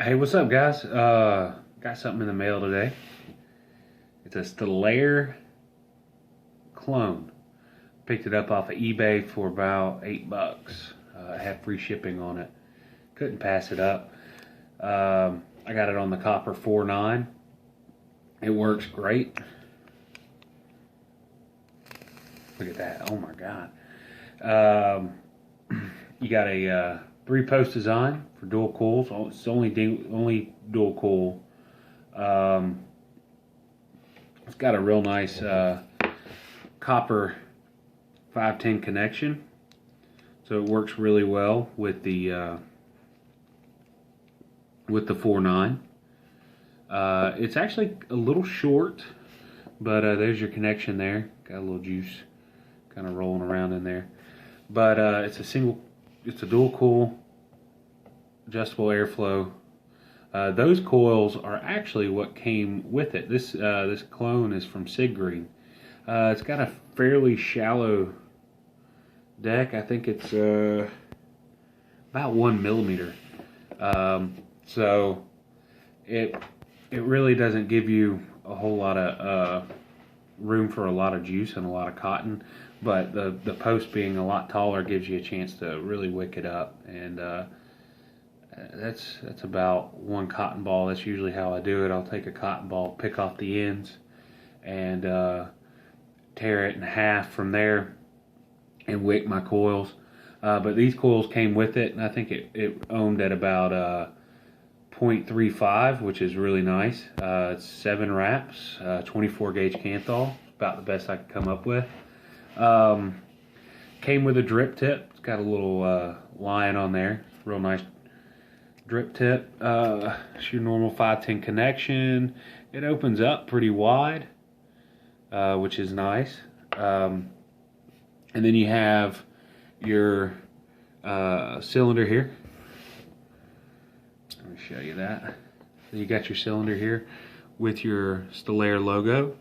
Hey, what's up, guys? Got something in the mail today. It's a Stillare clone. Picked it up off of eBay for about $8. I had free shipping on it. Couldn't pass it up. I got it on the copper 4.9. It works great. Look at that. Oh my God. You got a 3-post design for dual coils. It's only dual coil. It's got a real nice copper 510 connection, so it works really well with the 4.9. It's actually a little short, but there's your connection there. Got a little juice kind of rolling around in there. But it's a dual coil, adjustable airflow. Those coils are actually what came with it. This clone is from Cigreen. It's got a fairly shallow deck. I think it's about 1 millimeter. So it really doesn't give you a whole lot of room for a lot of juice and a lot of cotton. But the post being a lot taller gives you a chance to really wick it up. And that's about 1 cotton ball. That's usually how I do it. I'll take a cotton ball, pick off the ends, and tear it in half from there and wick my coils. But these coils came with it, and I think it ohmed at about 0.35, which is really nice. It's 7 wraps, 24 gauge Canthal, about the best I could come up with. Came with a drip tip. It's got a little line on there. Real nice drip tip. It's your normal 510 connection. It opens up pretty wide, which is nice. And then you have your cylinder here. Let me show you that. So you got your cylinder here with your Stillare logo,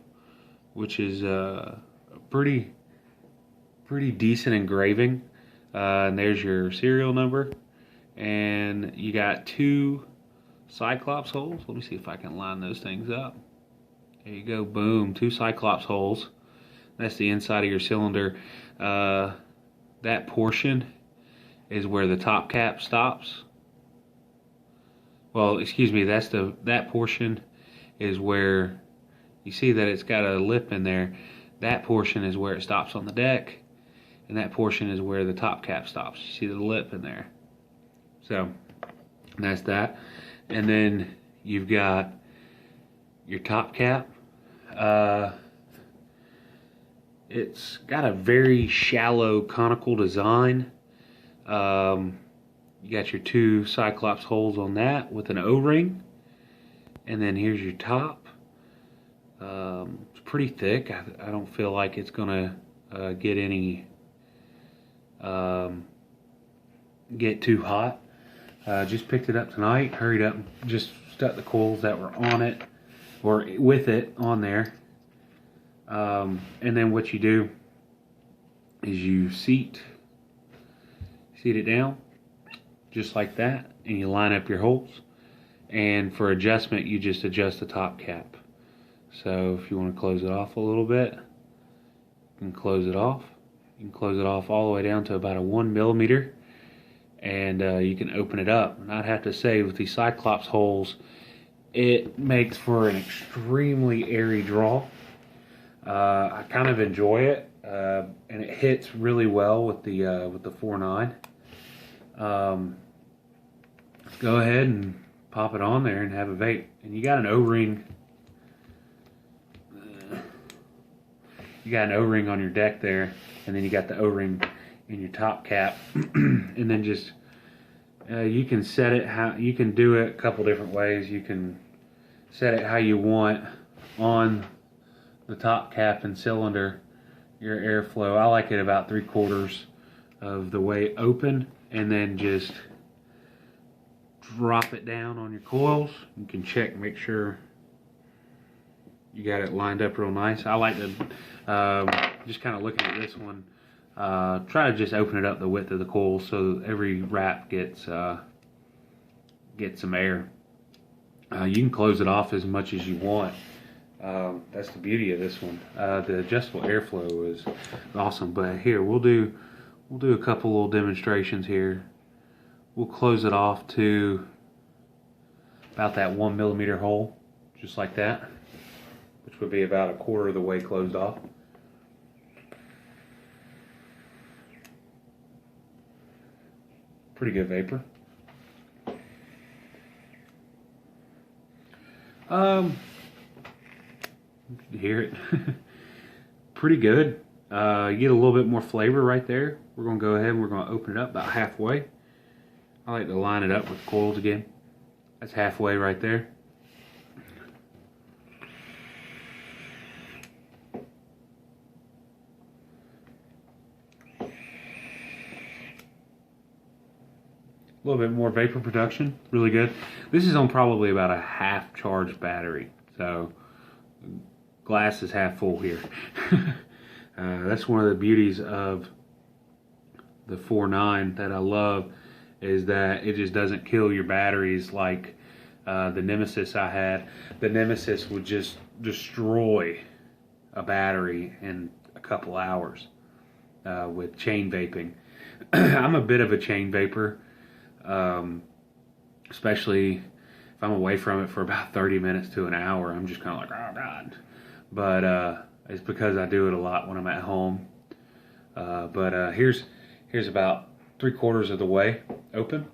which is a pretty decent engraving. And there's your serial number. And you got 2 Cyclops holes. Let me see if I can line those things up. There you go. Boom. 2 Cyclops holes. That's the inside of your cylinder. That portion is where the top cap stops. Well, excuse me. That portion is where you see that it's got a lip in there. That portion is where it stops on the deck, and that portion is where the top cap stops. You see the lip in there. So that's that. And then you've got your top cap. It's got a very shallow conical design. You got your 2 Cyclops holes on that with an O-ring. And then here's your top. It's pretty thick. I don't feel like it's gonna get too hot. Just picked it up tonight, hurried up, just stuck the coils that were on it, or with it, on there. And then what you do is you seat it down, just like that, and you line up your holes. And for adjustment, you just adjust the top cap. So if you want to close it off a little bit, you can close it off. You can close it off all the way down to about a 1 millimeter. And you can open it up. And I'd have to say, with these Cyclops holes, it makes for an extremely airy draw. I kind of enjoy it, and it hits really well with the 4.9. Let's go ahead and pop it on there and have a vape. And you got an O-ring. You got an O-ring on your deck there, and then you got the O-ring in your top cap. And then just you can set it you can do it a couple different ways. You can set it how you want on the top cap and cylinder, your airflow. I like it about 3/4 of the way open, and then just drop it down on your coils. You can check, make sure you got it lined up real nice. I like to just kind of looking at this one, try to just open it up the width of the coil so every wrap gets some air. You can close it off as much as you want. That's the beauty of this one. The adjustable airflow is awesome. But here, we'll do a couple little demonstrations here. We'll close it off to about that 1 millimeter hole, just like that, which would be about a quarter of the way closed off. Pretty good vapor. You hear it? Pretty good. You get a little bit more flavor right there. We're going to go ahead and we're going to open it up about halfway. I like to line it up with coils again. That's halfway right there. A little bit more vapor production, really good. This is on probably about a half charged battery, so glass is half full here. That's one of the beauties of the 4.9 that I love, is that it just doesn't kill your batteries like the Nemesis I had. The Nemesis would just destroy a battery in a couple hours with chain vaping. I'm a bit of a chain vapor. Especially if I'm away from it for about 30 minutes to an hour, I'm just kind of like, oh God. But it's because I do it a lot when I'm at home. But here's about 3/4 of the way open.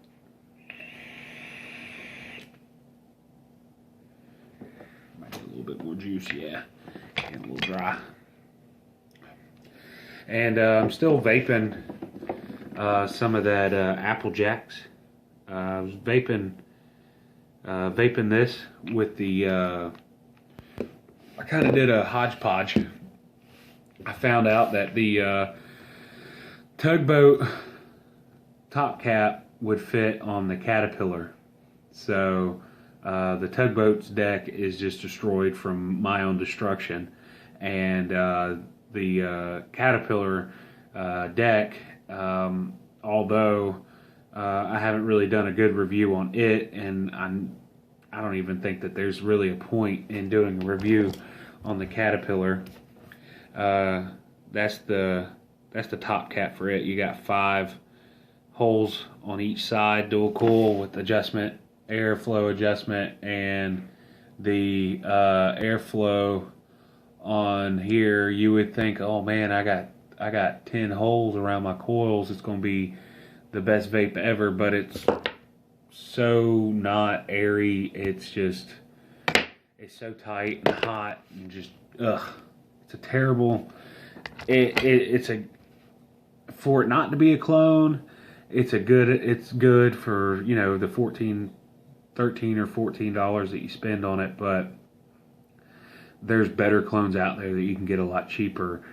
Might get a little bit more juice, yeah. Getting a little dry. And I'm still vaping some of that Apple Jacks. I was vaping this with the, I kind of did a hodgepodge. I found out that the tugboat top cap would fit on the Caterpillar. So the tugboat's deck is just destroyed from my own destruction. And the Caterpillar deck, although I haven't really done a good review on it, and I don't even think that there's really a point in doing a review on the Caterpillar. That's the top cap for it. You got 5 holes on each side, dual coil with adjustment, airflow adjustment, and the airflow on here. You would think, oh man, I got 10 holes around my coils. It's gonna be the best vape ever, but it's so not airy. It's so tight and hot and just it's a terrible. It's for it not to be a clone. It's good for, you know, the $13 or $14 that you spend on it, but there's better clones out there that you can get a lot cheaper.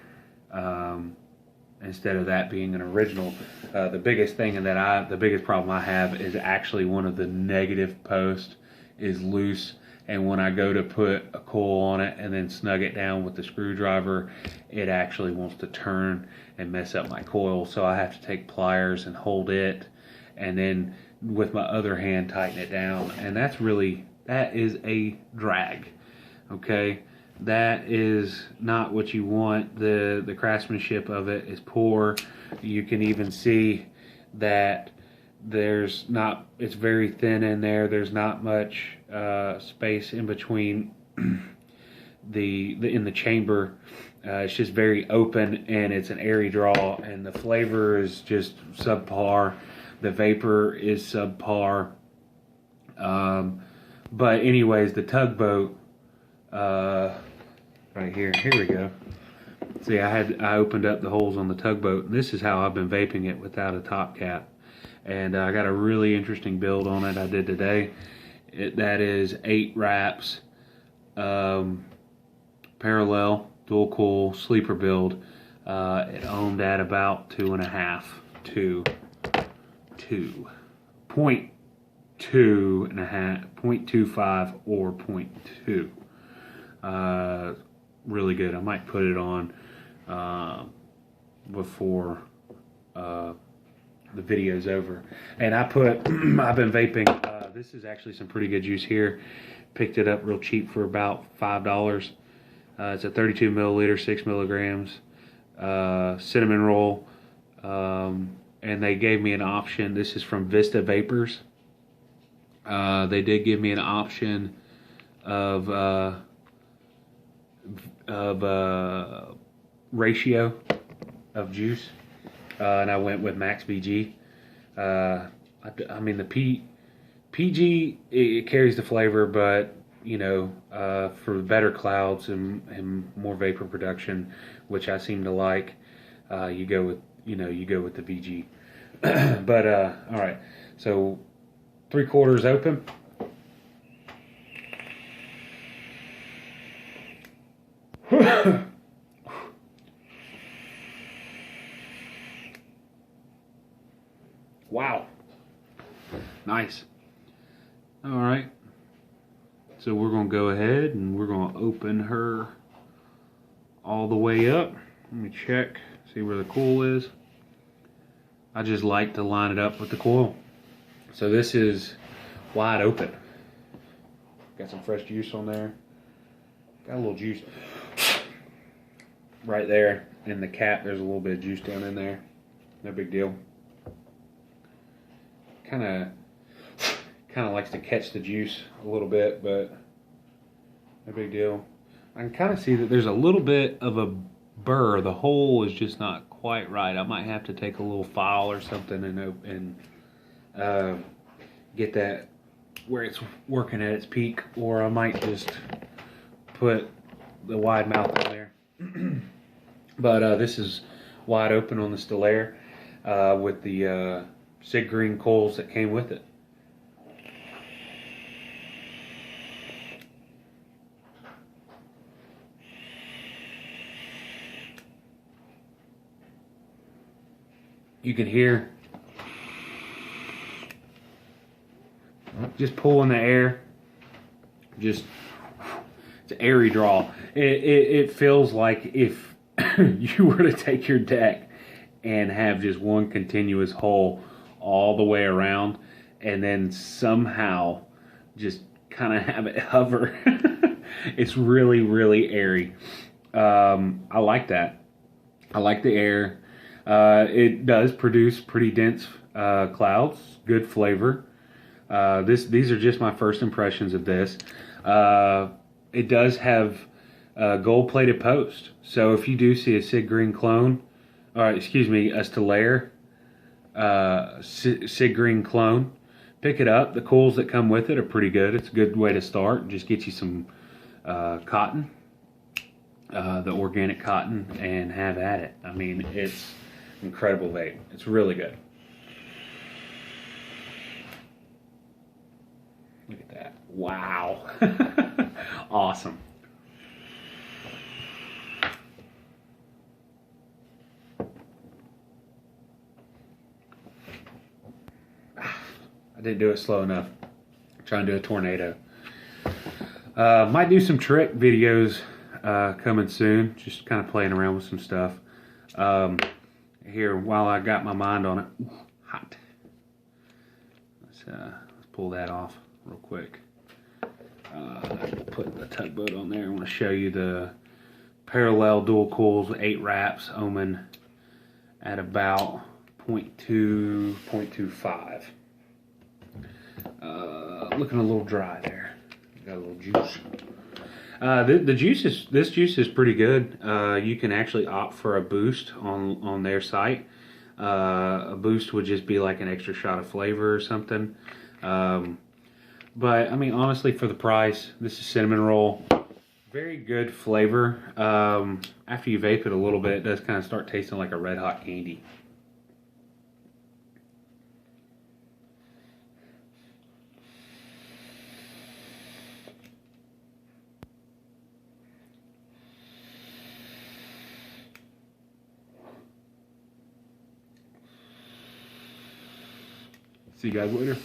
Instead of that being an original. The biggest problem I have is actually one of the negative posts is loose, and when I go to put a coil on it and then snug it down with the screwdriver, it actually wants to turn and mess up my coil, so I have to take pliers and hold it, and then with my other hand tighten it down, and that is a drag. Okay, that is not what you want. The craftsmanship of it is poor. You can even see that it's very thin in there. There's not much space in between in the chamber. It's just very open, and it's an airy draw, and the flavor is just subpar. The vapor is subpar. But anyways, the tugboat, right here we go. See, I opened up the holes on the tugboat, and this is how I've been vaping it without a top cap. And I got a really interesting build on it I did today. That is 8 wraps, parallel dual coil sleeper build. It owned at about 2.5 to 0.2 0.25 or 0.2. Really good. I might put it on before the video's over. And I've been vaping This is actually some pretty good juice here. Picked it up real cheap for about $5. It's a 32 milliliter, 6 milligrams, cinnamon roll. And they gave me an option. This is from Vista Vapors. They did give me an option of ratio of juice, and I went with Max BG. I mean, the PG, it carries the flavor, but you know, for better clouds and more vapor production, which I seem to like, you go with the VG. But all right, so 3/4 open. Wow, nice. All right, so we're gonna go ahead and we're gonna open her all the way up. Let me check, see where the coil is. I just like to line it up with the coil. So this is wide open. Got some fresh juice on there. Got a little juice right there in the cap. There's a little bit of juice down in there. No big deal. Kind of likes to catch the juice a little bit, but no big deal. I can kind of see that there's a little bit of a burr. The hole is just not quite right. I might have to take a little file or something and get that where it's working at its peak, or I might just put the wide mouth in there. But this is wide open on the Stillare with the cigreen coils that came with it. You can hear just pulling the air, just it's an airy draw. It feels like if you were to take your deck and have just one continuous hole all the way around and then somehow just kind of have it hover. It's really, really airy. I like that. I like the air. It does produce pretty dense clouds, good flavor. These are just my first impressions of this. It does have gold-plated post. So if you do see a cigreen clone, or excuse me, a Stillare cigreen clone, pick it up. The coils that come with it are pretty good. It's a good way to start. Just get you some cotton, the organic cotton, and have at it. I mean, it's incredible vape. It's really good. Look at that. Wow. Awesome. I didn't do it slow enough. I'm trying to do a tornado. Might do some trick videos coming soon. Just kind of playing around with some stuff. Here, while I got my mind on it. Ooh, hot. Let's pull that off real quick. Put the tugboat on there. I want to show you the parallel dual coils, 8 wraps, Omen at about 0.2, 0.25. Looking a little dry there. Got a little juice. This juice is pretty good. You can actually opt for a boost on their site. A boost would just be like an extra shot of flavor or something. But I mean, honestly, for the price, this is cinnamon roll. Very good flavor. After you vape it a little bit, it does kind of start tasting like a red hot candy. See you guys later.